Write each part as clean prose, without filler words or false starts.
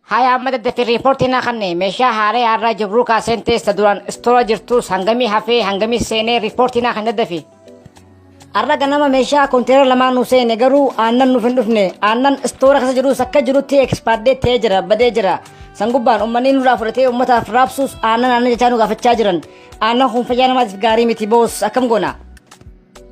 Hai Ahmad the reportina kanne mesha hare arra jabruka sentes taduran storage tu hangami hafe hangami sene reportina kanne dafi arra ganama mesha container lama nu sene garu annan nu findufne annan store kasa jiru sakka jiru te experde te jira bade jira sangubban ummani nu rafurate ummata frapsus annan jachanu gafacha jiran annan khum fayana mat gari miti boss akam gona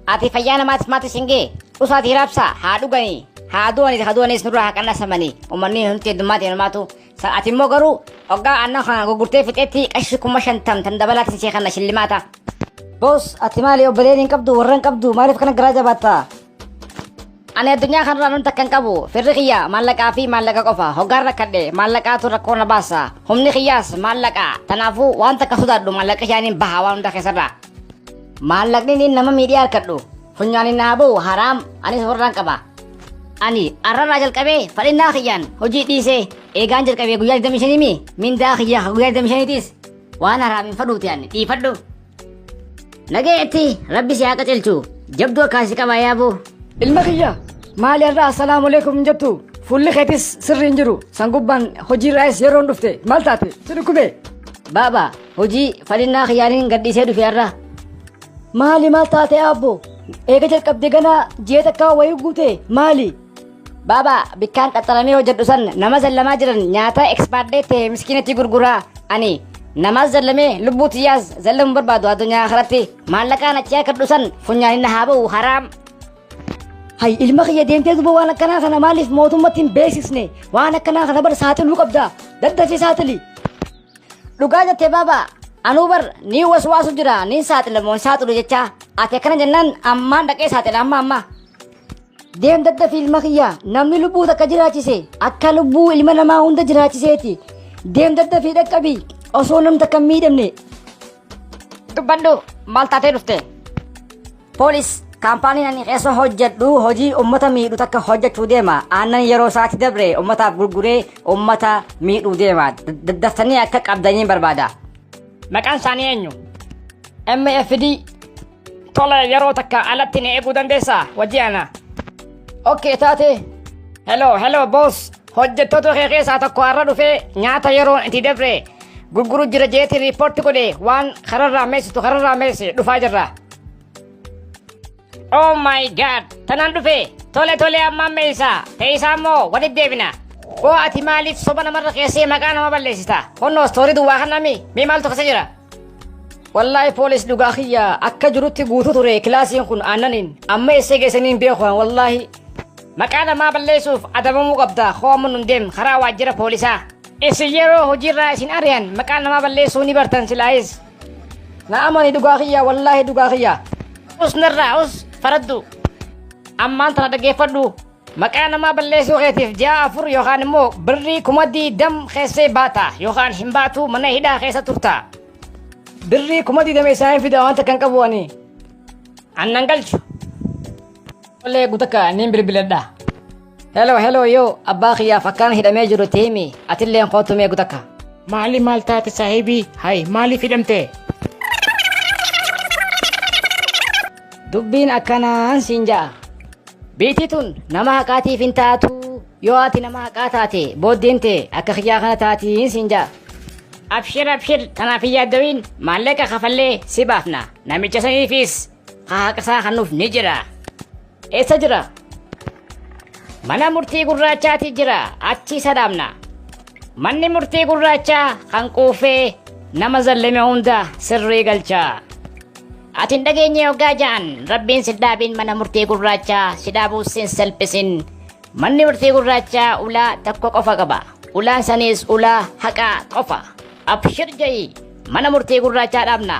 ati fayana mat mati singe usati rapsa hadu gani haduani snura kana samani umanni hunte dumati matu saati mogaru oga anna khan gurte fiteti ashkum shantam tandabalat si khana shillimata bos atimali obaleni kabdu warran kabdu marif kana garaja bata ane dunya khan ranun takkan kabu firriya malaka fi malaka qofa hogarra kadde malaka tu rakona basa humni khiyas malaka tanafu wanta kasudadu malaka yani bahawan da kesara malak ni nama media kaddu funyani nabu haram ani sorran kaba ani arra rajal kabe falina khiyan hoji dise egan jal kabe guyal damishani mi min da khiya guyal damishani tis wana ramin fadu tiani ti fadu nage eti rabbi siya katilchu jabdu kasi kaba yabu ilma khiya mali arra assalamu alaikum jattu fulli khatis sirrin jiru sangubban hoji rais yeron dufte maltate sirukube baba hoji falina khiyanin gaddi se dufi arra mali maltate abu ega jal kabde gana jeta ka wayu gute mali baba bikan katalame hojjetusan nama zallama jiran nyaata experde te miskinati gurgura ani nama zallame lubbuti yaz zallam barbadu adunya akhiratti malaka na ciya kadusan funyani na habu haram hay ilma khiya demte dubo wana kana kana malif motumatin basis ne wana kana kana bar saatu lukabda dadda fi saatli duga jate baba anubar ni waswasu jira ni saatla mon saatu jecha ate kana jannan amma dake saatla amma deem dadda filma khiya namni lubbu takka jiraachise akka lubbu ilma namaa hunda jiraachiseeti deem dadda fi dhaqqabi osoo nam takka miidhamne dubbadhu maal taatee dhufte poolis kaampaaniin ani keessa hojjedhu hojii ummata miidhu takka hojjechuu deema aannan yeroo isaatti dabre ummataaf gurguree ummata miidhuu deema daddaftanii akka qabdanii barbaada maqaan isaanii eenyu MFD tole yeroo takka alatti ni eeguu dandeessaa wajji ana Okay taate hello boss hojjettoota kee keessaa tokko har'a dhufee nyaata yeroo itti dabre gurguru jira jeeti report godhe waan kararraa meessi dhufaa jirra oh my god tanaan dhufe tole amma meessa teessaa immoo walitti deebina oo ati maaliif soba namarra keessee maqaa nama balleessita honnoo stoorii duwwaa kanami mee maaltu keessa jira wallahi poolis dhugaa kiyya akka jirutti guutuu ture kilaasiin kun aannanin amma eessee geessaniin beekuun wallahi maqaa namaa balleessuuf adabamuu qabda hoomun hundem karaa waajjira poolisaa isin yeroo hojiirraa isin ari'an maqaa namaa balleessuu ni bartan silaayis na'amani dhugaa kiyya wallahi dhugaa kiyya usnarraa us faraddu ammaan tana dhaggeeffadhu maqaa namaa balleessuu keetiif ji'a 4 yookaan immoo birrii 10,000 keessee baata yookaan hin baatu mana hidhaa keessa turta birrii 10,000 isaan fida wanta kan qabu ani annan galchu Ole gutaka nin bilbiladha hello yo abbaa khiya fakkaan hidhamee jiru teemi atilleen qootumee gutaka maal taate saahibii hay maaliif hidhamte dubbiin akkanaan siin ja'a biitii tun nama haqaatiif hin taatu yoo ati nama haqaa taate booddeente akka khiyaa kana taatiin siin ja'a abshir tanaaf hin yaaddawiin maallaqa kafallee si baafna namicha saniifis haqasaa kannuuf ni jira eessa jira mana murtii gurraachaati jira achi sadaamna manni murtii gurraachaa kan quufee nama zallame hunda sirrii galchaa atin dhageenye hoggaa ja'an rabbiin sidhaabiin mana murtii gurraachaa sidhaabuus sin salphisin manni murtii gurraachaa ulaa tokko qofa qaba ulaan sanis ulaa haqaa qofa abshir ja'i mana murtii gurraachaa dhaabna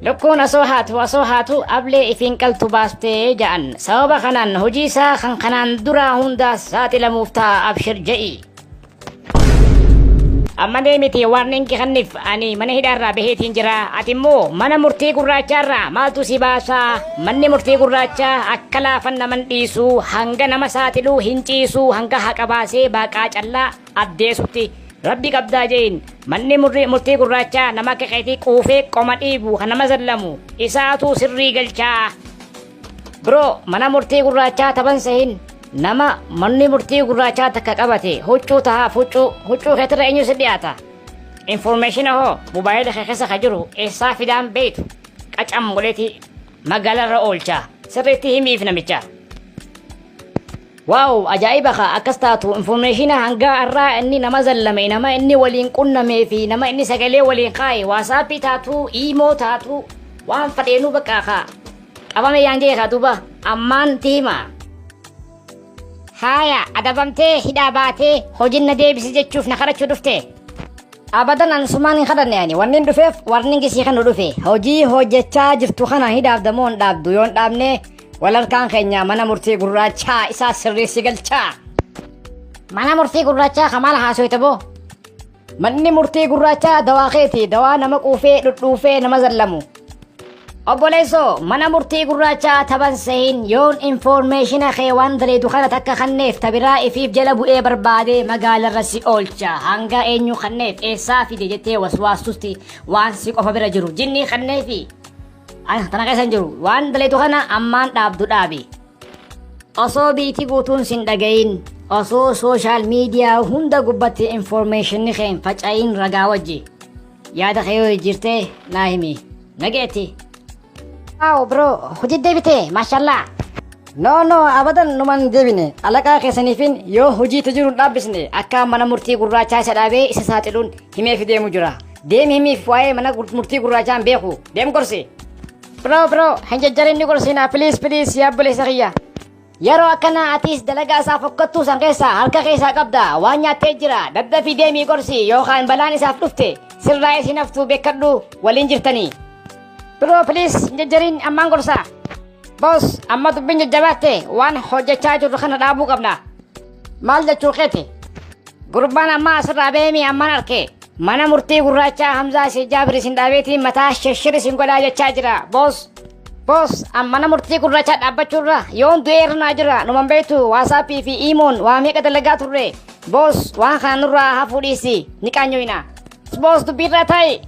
lukkuun asoo haatu ablee ifiin qaltu baastee ja'an sababa kanaan hojii isaa kan kanaan duraa hunda saaxilamuuf ta'a abshir ja'i amma deemiti warninki kanniif ani mana hidhaarraa baheetiin jira ati immoo mana murtii gurraachaarraa maaltu si baasaa manni murtii gurraachaa akka laafan naman dhiisuu hanga nama saaxiluu hin ciisuu hanga haqa baasee baaqaa callaa addeesutti rabbi qabdaa jeen manni murtii gurraachaa nama kaqeetii quufee qoma dhiibu kan nama zallamu isaatu sirrii galchaa bro mana murtii gurraachaa taban sahin nama manni murtii gurraachaa takka qabate huccuu tahaaf huccuu keetirra eenyu si dhiyaata information hoo mobaayila kee keessa ka jiru eessaa fidaan beektu qacam godheeti magaalarra oolchaa sirriitti himiif namicha. Waaw ajaa'iba ka akkas taatu informationa hanga irraa inni nama zallame nama inni waliin qunnamee fi nama inni sagalee waliin kaaye waasaappii taatu iimoo taatu waan fadheenuu bakka kaa qabame yaan jee kaa duuba ammaan tiima. Haya adabamtee hidhaa baatee hojiin na deebisi jechuuf na kadhachuu dhufte. Abadan an sumaan hin kadhanne yani wannin dhufeef warnin gisii kan dhufe hojii hojjechaa jirtu kana hidhaaf damoo hin dhaabdu yoon dhaabne walarkaan keenya mana murtii gurraachaa isaa sirreessi galchaa. Mana murtii gurraachaa kamaala haasoyta boo. Manni murtii gurraachaa dawaa keeti dawaa nama quufee dhudhuufee nama zallamu. Obboleessoo mana murtii gurraachaa taban sehin yoon informationa kee waan daleedu kana takka kanneef tabiraa ifiif jala bu'ee barbaade magaalarra si oolcha hanga eenyu kanneef eessaa fide jettee waswaastusti waan si qofa bira jiru jinni kanneefi tana keessan jiru waan daleedu kana ammaan dhaabdu dhaabi. Osoo biitii guutuun sin dhagayin osoo sooshaal miidiyaa hunda gubbatti informationni keen faca'iin ragaa wajji yaada kee yoo jirte naa himi nageetti. Wow bro, hojii deebite, mashallah. No, abadan numan deebine. Alaqaa keessaniifin yoo hojii tajiru dhaabbisne akka mana murtii gurraachaa isa dhaabee isa saaxiluun himee fideemu jira. Deem himiif waa'ee mana murtii gurraachaan beeku. Deem gorsi. Bro, hin jajjarinni gorsina please yaabboleessa kiyya. Yeroo akkana atis dalagaa isaa fokkattuu san keessa harka keessaa qabda waan nyaattee jira daddafii deemii gorsi yookaan balaan isaaf dhufte sirraa isin haftuu beekadhu waliin jirtanii. Bro please jajjarin ammaan gorsa. Boss amma dubbiin jajjabaatte waan hojjechaa jirru kana dhaabuu qabna. Maal jechuu keeti? Gurbaan amma asirraa beemi ammaan arke. Mana murtii gurraachaa Hamzaa si Jaabir isin dhaabeetiin mataa shirshir isin godhaa jechaa jira. Boss mana murtii gurraachaa dhaabbachuurra yoon du'eerra naa jira numan beektu waasaappii fi iimoon waa meeqa dalagaa turre. Boss waan kana nurraa hafuu dhiisi ni qaanyoyna. Boss dubbiirraa taa'i.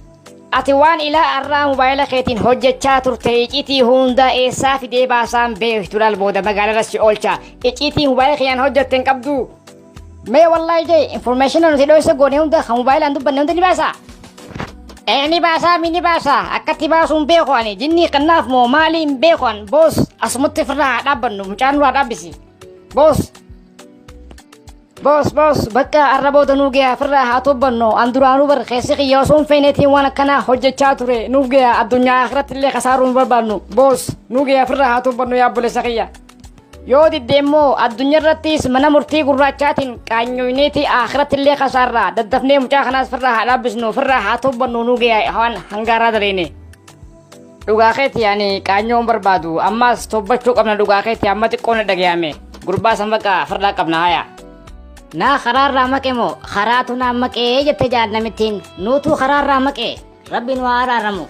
Ati waan ilaa arraa mobaayila keetiin hojjechaa turte iciitii hunda eessaa fidee baasaan beektu booda magaalarra si oolcha iciitii mobaayila keenyaan hojjetten qabdu. Mee wallaahi jee informationa nuti dhoysa goone hunda kan moobaayilaan dubbanne hunda ni baasa. Ni baasa akkatti baasuun beeku ani jinni kannaaf moo maaliin beekuan boos asumutti firraa haa dhaabbannu mucaan nuraa dhaabbisi. Boss bakka arrabooda nuugee firraa haa tobbanno an duraanuu bar keessi qiyyaa osoo hin feeneetiin waan akkana hojjechaa ture nuugee addunyaa akhiratti illee kasaaruun barbaannu. Boss nuugee firraa haa tobbanno yaabboleessa kiyya. Yoo diddeemmoo addunyaa irrattis mana murtii gurraachaatiin qaanyoyneeti akhiratti illee kasaarraa daddafnee mucaa kanaas firraa haa dhaabbisnu firraa haa tobbannu nuugee waan hangaaraa dareene. Dhugaa keeti yaani qaanyoon barbaadu ammas tobbachuu qabna dhugaa keeti amma xiqqoon dhagayame gurbaa san bakka firraa qabna haya. Na khararraa maqe moo kharaatu naa maqee jette jaannamittiin nuutuu kharaarraa maqee rabbiin waa araaramu.